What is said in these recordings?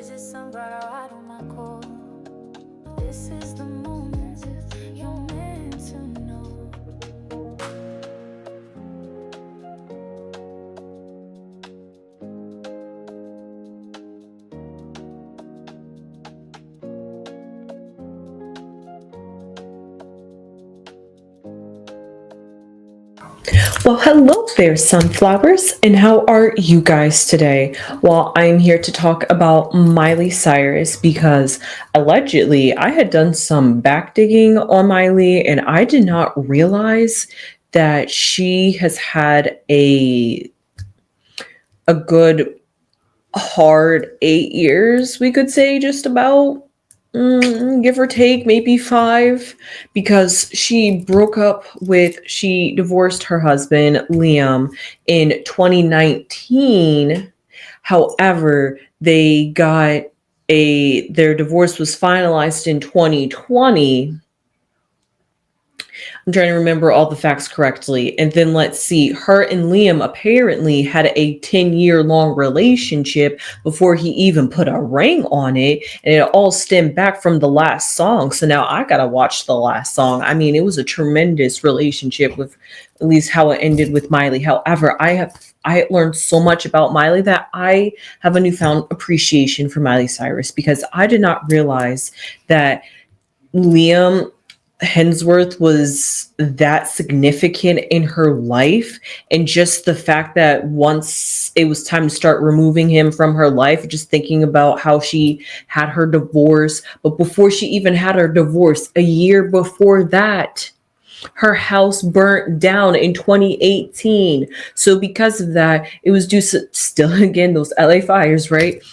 Is it somebody I don't know? This is the moment you're meant to know. Well, hello there, sunflowers, and how are you guys today? Well, I'm here to talk about Miley Cyrus because allegedly I had done some back digging on Miley and I did not realize that she has had a good hard 8 years, we could say, just about. Give or take, maybe 5, because she divorced her husband, Liam, in 2019. However, their divorce was finalized in 2020. I'm trying to remember all the facts correctly. And then let's see, her and Liam apparently had a 10-year long relationship before he even put a ring on it. And it all stemmed back from the last song. So now I got to watch the last song. I mean, it was a tremendous relationship with at least how it ended with Miley. However, I learned so much about Miley that I have a newfound appreciation for Miley Cyrus because I did not realize that Liam Hemsworth was that significant in her life, and just the fact that once it was time to start removing him from her life, just thinking about how she had her divorce, but before she even had her divorce, a year before that, her house burnt down in 2018. So because of that, it was due to still again those LA fires, right?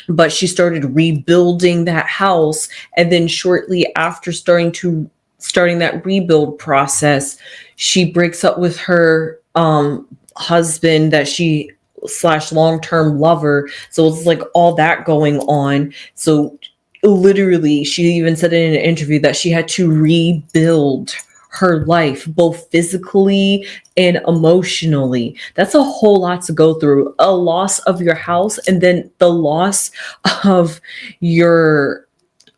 But she started rebuilding that house, and then shortly after starting that rebuild process, she breaks up with her husband that she slash long-term lover. So it's like all that going on. So literally, she even said in an interview that she had to rebuild her life, both physically and emotionally. That's a whole lot to go through. A loss of your house, and then the loss of your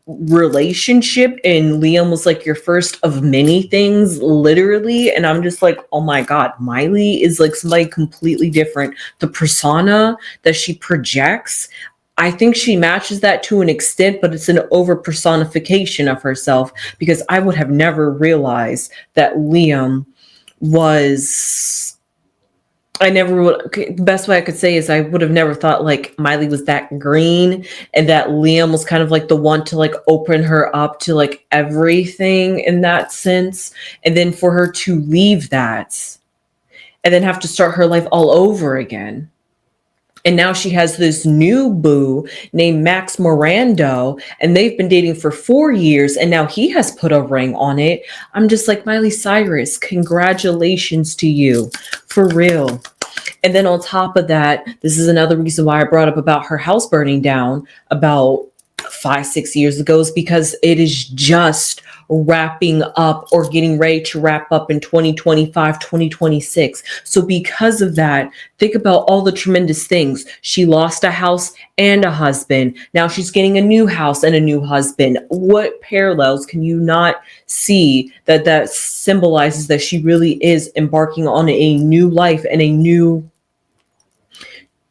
relationship. And Liam was like your first of many things, literally. And I'm just like, oh my God, Miley is like somebody completely different. The persona that she projects, I think she matches that to an extent, but it's an over personification of herself, because I would have never realized that Liam was. I never would. Okay, the best way I could say is I would have never thought like Miley was that green, and that Liam was kind of like the one to like open her up to like everything in that sense. And then for her to leave that and then have to start her life all over again. And now she has this new boo named Max Morando, and they've been dating for 4 years, and now he has put a ring on it. I'm just like, Miley Cyrus, congratulations to you, for real. And then on top of that, this is another reason why I brought up about her house burning down about 5-6 years ago, is because it is just wrapping up or getting ready to wrap up in 2025, 2026. So because of that, think about all the tremendous things. She lost a house and a husband. Now she's getting a new house and a new husband. What parallels can you not see that symbolizes that she really is embarking on a new life and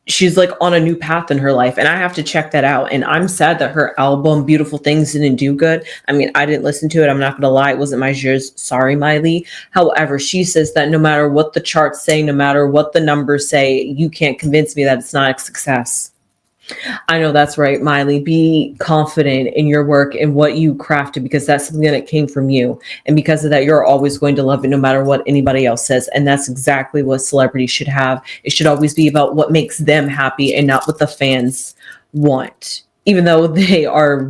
she's like on a new path in her life, and I have to check that out. And I'm sad that her album Beautiful Things didn't do good. I mean, I didn't listen to it, I'm not gonna lie, it wasn't my jizz. Sorry, Miley. However, she says that no matter what the charts say, no matter what the numbers say, you can't convince me that it's not a success. I know that's right, Miley. Be confident in your work and what you crafted, because that's something that came from you. And because of that, you're always going to love it no matter what anybody else says. And that's exactly what celebrities should have. It should always be about what makes them happy and not what the fans want. Even though they are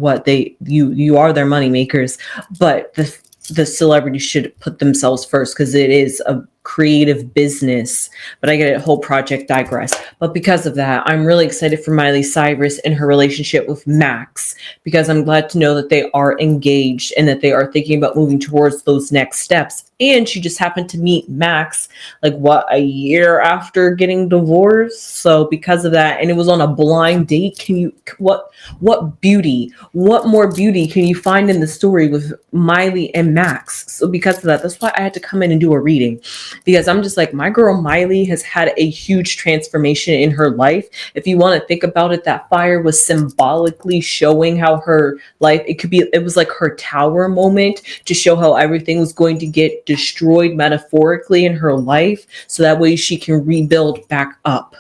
you are their money makers, but the celebrity should put themselves first, because it is creative business. But I get it, whole project digress. But because of that, I'm really excited for Miley Cyrus and her relationship with Max, because I'm glad to know that they are engaged and that they are thinking about moving towards those next steps. And she just happened to meet Max like a year after getting divorced. So because of that, and it was on a blind date. What beauty, what more beauty can you find in the story with Miley and Max? So because of that, that's why I had to come in and do a reading, because I'm just like, my girl Miley has had a huge transformation in her life. If you want to think about it, that fire was symbolically showing how her life, it was like her tower moment to show how everything was going to get destroyed metaphorically in her life, so that way she can rebuild back up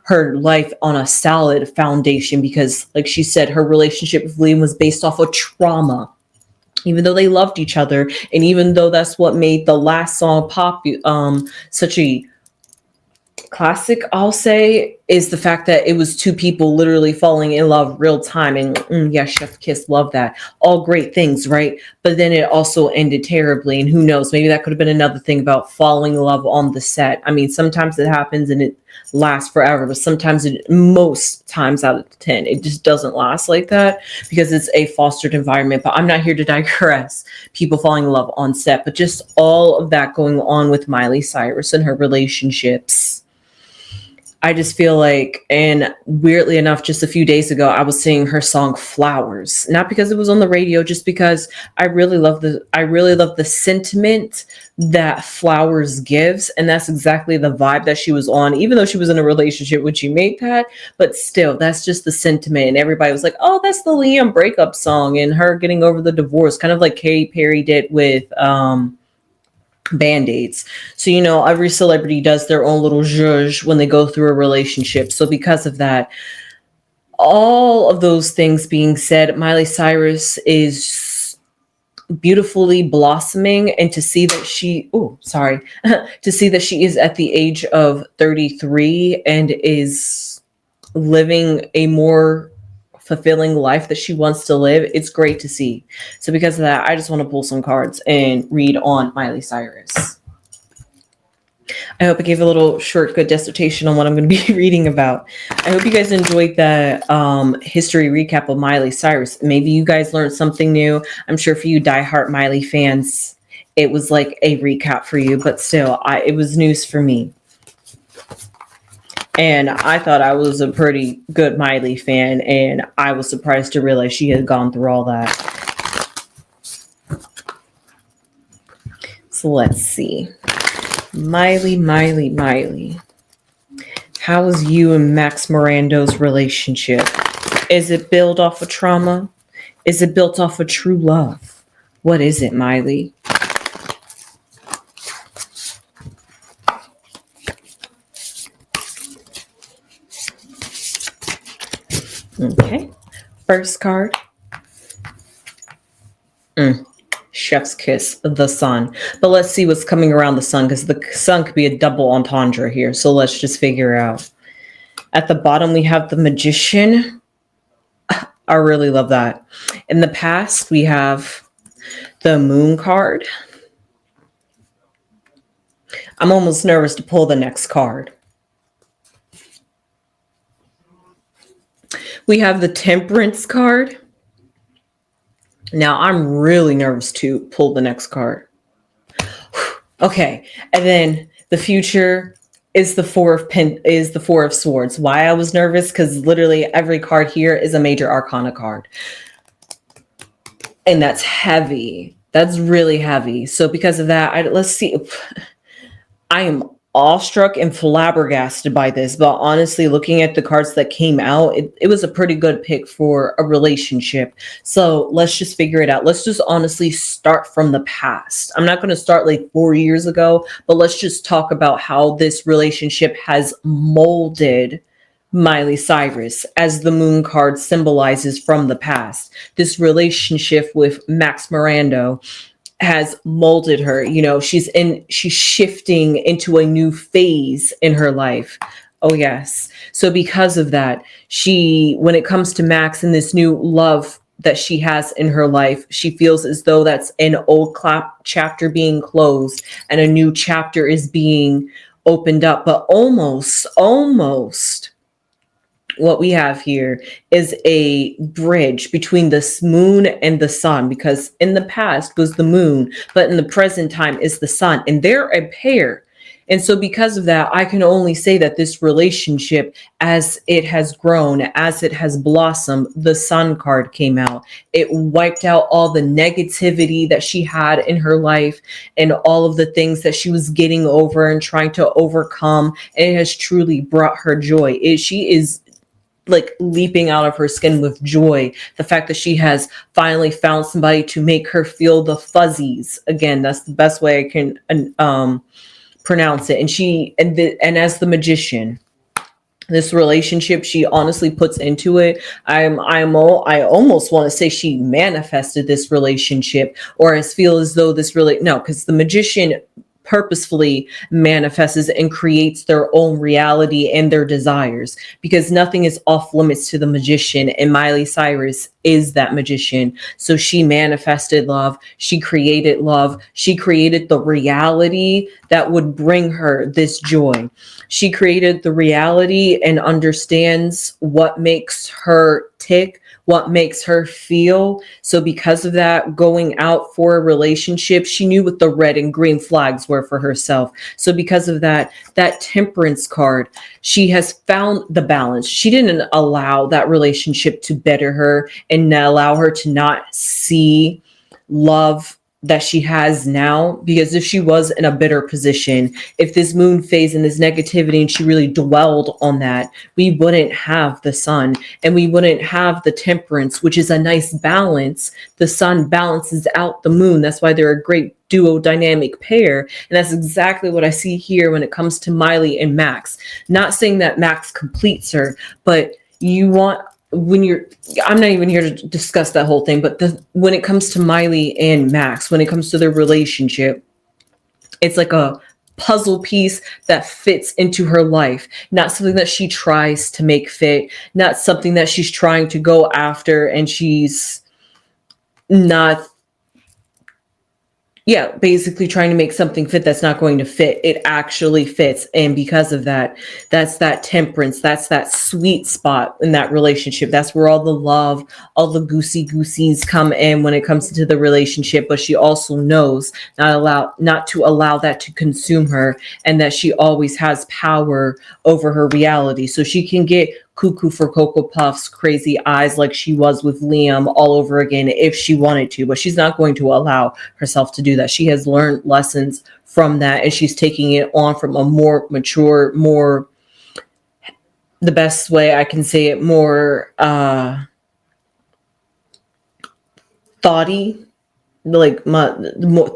her life on a solid foundation. Because like she said, her relationship with Liam was based off of trauma, even though they loved each other, and even though that's what made the last song such a classic, I'll say, is the fact that it was two people literally falling in love real time. And yeah, chef kiss, love that, all great things, right? But then it also ended terribly, and who knows, maybe that could have been another thing about falling in love on the set. I mean, sometimes it happens and it lasts forever, but sometimes most times out of 10 it just doesn't last like that, because it's a fostered environment. But I'm not here to digress people falling in love on set, but just all of that going on with Miley Cyrus and her relationships. I just feel like, and weirdly enough, just a few days ago, I was singing her song Flowers, not because it was on the radio, just because I really love the sentiment that Flowers gives. And that's exactly the vibe that she was on, even though she was in a relationship when she made that. But still, that's just the sentiment. And everybody was like, oh, that's the Liam breakup song and her getting over the divorce, kind of like Katy Perry did with, Band-Aids. So, every celebrity does their own little zhuzh when they go through a relationship. So because of that, all of those things being said, Miley Cyrus is beautifully blossoming, and to see that to see that she is at the age of 33 and is living a more fulfilling life that she wants to live, it's great to see. So because of that, I just want to pull some cards and read on Miley Cyrus. I hope I gave a little short, good dissertation on what I'm going to be reading about. I hope you guys enjoyed that history recap of Miley Cyrus. Maybe you guys learned something new. I'm sure for you diehard Miley fans, it was like a recap for you, but still, it was news for me. And I thought I was a pretty good Miley fan, and I was surprised to realize she had gone through all that. So let's see. Miley. How is you and Max Mirando's relationship? Is it built off of trauma? Is it built off of true love? What is it, Miley? Okay, first card. Chef's kiss, the sun. But let's see what's coming around the sun, because the sun could be a double entendre here. So let's just figure out. At the bottom, we have the magician. I really love that. In the past, we have the moon card. I'm almost nervous to pull the next card. We have the temperance card. Now I'm really nervous to pull the next card. Okay, and then the future is the four of swords. Why I was nervous? Because literally every card here is a major arcana card, and that's heavy. That's really heavy. So because of that, let's see. I am awestruck and flabbergasted by this, but honestly, looking at the cards that came out, it was a pretty good pick for a relationship. So let's just figure it out. Let's just honestly start from the past. I'm not going to start like 4 years ago, but let's just talk about how this relationship has molded Miley Cyrus, as the moon card symbolizes from the past. This relationship with Max Mirando has molded her. She's shifting into a new phase in her life. Oh yes. So because of that, when it comes to Max and this new love that she has in her life. She feels as though that's an old chapter being closed and a new chapter is being opened up. But almost what we have here is a bridge between the moon and the sun, because in the past was the moon, but in the present time is the sun, and they're a pair. And so because of that, I can only say that this relationship, as it has grown, as it has blossomed, the sun card came out. It wiped out all the negativity that she had in her life and all of the things that she was getting over and trying to overcome. And it has truly brought her joy. She is like leaping out of her skin with joy. The fact that she has finally found somebody to make her feel the fuzzies again. That's the best way I can pronounce it. And as the magician, this relationship she honestly puts into it. I almost want to say she manifested this relationship, or I feel as though because the magician purposefully manifests and creates their own reality and their desires, because nothing is off limits to the magician, and Miley Cyrus is that magician. So she manifested love, she created the reality that would bring her this joy. She created the reality and understands what makes her tick, what makes her feel. So because of that, going out for a relationship, she knew what the red and green flags were for herself. So because of that temperance card, she has found the balance. She didn't allow that relationship to better her and allow her to not see love that she has now, because if she was in a better position, if this moon phase and this negativity and she really dwelled on that, we wouldn't have the sun and we wouldn't have the temperance, which is a nice balance. The sun balances out the moon. That's why they're a great duo dynamic pair. And that's exactly what I see here when it comes to Miley and Max. Not saying that Max completes her, but I'm not even here to discuss that whole thing, but when it comes to Miley and Max, when it comes to their relationship, it's like a puzzle piece that fits into her life, not something that she tries to make fit, not something that she's trying to go after and she's not basically trying to make something fit that's not going to fit. It actually fits. And because of that, that's that temperance. That's that sweet spot in that relationship. That's where all the love, all the goosies come in when it comes to the relationship. But she also knows not to allow that to consume her, and that she always has power over her reality. So she can get cuckoo for Cocoa Puffs, crazy eyes like she was with Liam all over again if she wanted to, but she's not going to allow herself to do that. She has learned lessons from that, and she's taking it on from a more mature, the best way I can say it, more thoughty, like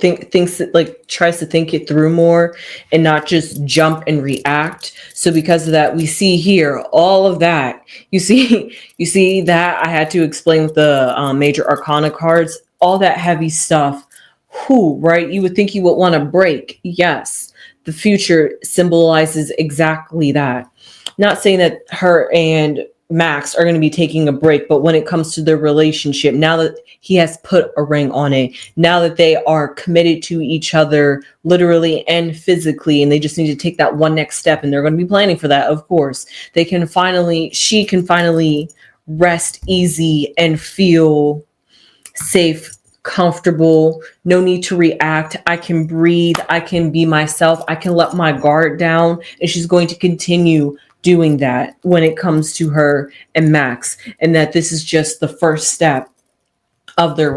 thinks like tries to think it through more and not just jump and react. So because of that, we see here all of that. You see that I had to explain with the major arcana cards, all that heavy stuff. Right? You would think you would want to break. Yes, the future symbolizes exactly that. Not saying that her and Max are going to be taking a break, but when it comes to their relationship, now that he has put a ring on it, now that they are committed to each other literally and physically, and they just need to take that one next step, and they're going to be planning for that, of course, she can finally rest easy and feel safe, comfortable, no need to react. I can breathe, I can be myself, I can let my guard down, and she's going to continue doing that when it comes to her and Max, and that this is just the first step of their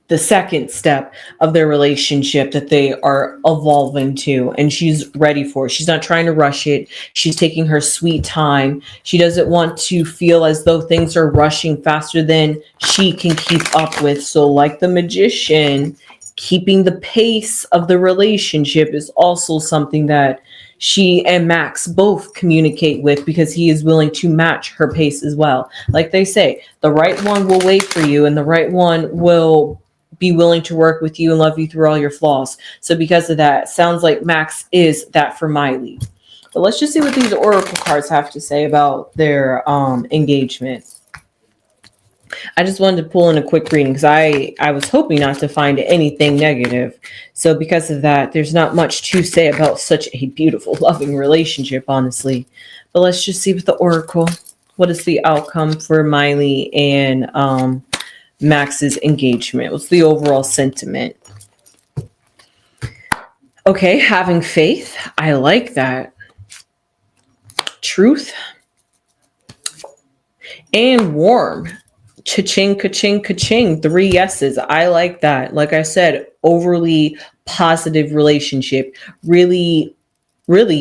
the second step of their relationship that they are evolving to, and she's ready for it. She's not trying to rush it. She's taking her sweet time. She doesn't want to feel as though things are rushing faster than she can keep up with. So like the magician, keeping the pace of the relationship is also something that she and Max both communicate with, because he is willing to match her pace as well. Like they say, the right one will wait for you, and the right one will be willing to work with you and love you through all your flaws. So because of that, sounds like Max is that for Miley. But let's just see what these oracle cards have to say about their engagement. I just wanted to pull in a quick reading because I was hoping not to find anything negative. So because of that, there's not much to say about such a beautiful, loving relationship, honestly. But let's just see with the Oracle. What is the outcome for Miley and Max's engagement? What's the overall sentiment? Okay, having faith. I like that. Truth. And warm. Cha-ching, ka-ching, ka-ching. 3 yeses. I like that. Like I said, overly positive relationship. Really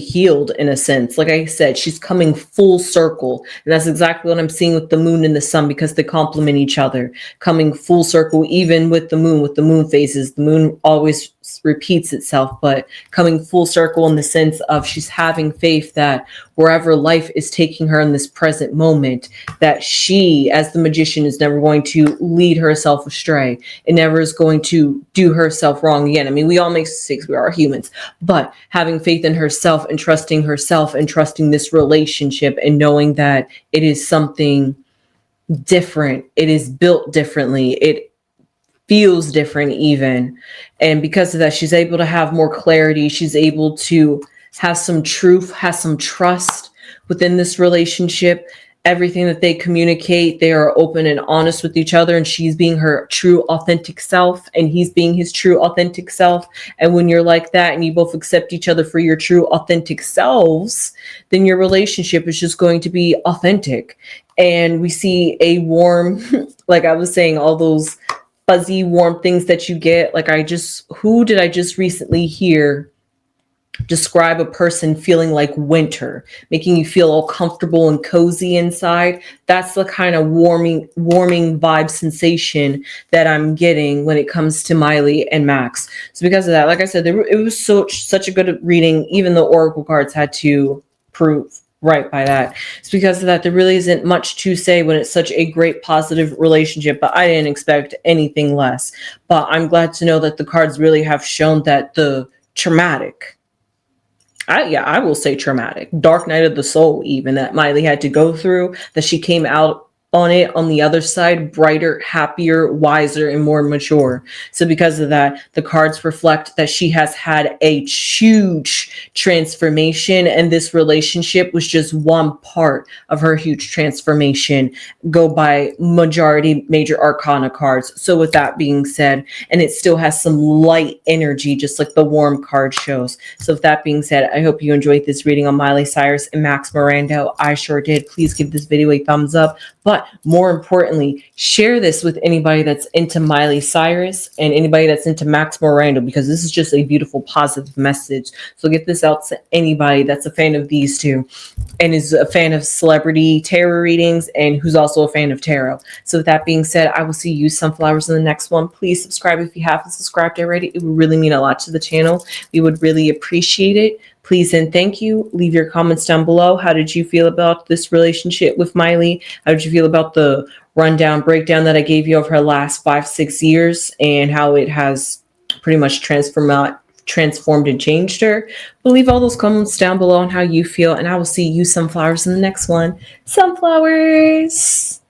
healed in a sense. Like I said, she's coming full circle. And that's exactly what I'm seeing with the moon and the sun, because they complement each other. Coming full circle, even with the moon phases. The moon always repeats itself, but coming full circle in the sense of she's having faith that wherever life is taking her in this present moment, that she, as the magician, is never going to lead herself astray and never is going to do herself wrong again. I mean, we all make mistakes. We are humans, but having faith in herself and trusting this relationship and knowing that it is something different. It is built differently. It feels different even. And because of that, she's able to have more clarity. She's able to have some truth, has some trust within this relationship. Everything that they communicate, they are open and honest with each other, and she's being her true authentic self and he's being his true authentic self. And when you're like that and you both accept each other for your true authentic selves, then your relationship is just going to be authentic. And we see a warm, like I was saying, all those fuzzy warm things that you get. Like who did I just recently hear describe a person feeling like winter, making you feel all comfortable and cozy inside? That's the kind of warming vibe sensation that I'm getting when it comes to Miley and Max. So because of that, like I said, it was such a good reading. Even the Oracle cards had to prove right by that. It's because of that there really isn't much to say when it's such a great positive relationship, but I didn't expect anything less. But I'm glad to know that the cards really have shown that the traumatic, I will say traumatic, dark night of the soul, even that Miley had to go through, that she came out on it on the other side brighter, happier, wiser, and more mature. So because of that, the cards reflect that she has had a huge transformation, and this relationship was just one part of her huge transformation. Go by majority major arcana cards. So with that being said, and it still has some light energy, just like the warm card shows. So with that being said, I hope you enjoyed this reading on Miley Cyrus and Max Miranda. I sure did. Please give this video a thumbs up. But more importantly, share this with anybody that's into Miley Cyrus and anybody that's into Max Miranda, because this is just a beautiful, positive message. So get this out to anybody that's a fan of these two and is a fan of celebrity tarot readings and who's also a fan of tarot. So with that being said, I will see you sunflowers in the next one. Please subscribe if you haven't subscribed already. It would really mean a lot to the channel. We would really appreciate it. Please and thank you. Leave your comments down below. How did you feel about this relationship with Miley? How did you feel about the breakdown that I gave you of her last 5-6 years and how it has pretty much transformed and changed her? But leave all those comments down below on how you feel, and I will see you sunflowers in the next one. Sunflowers!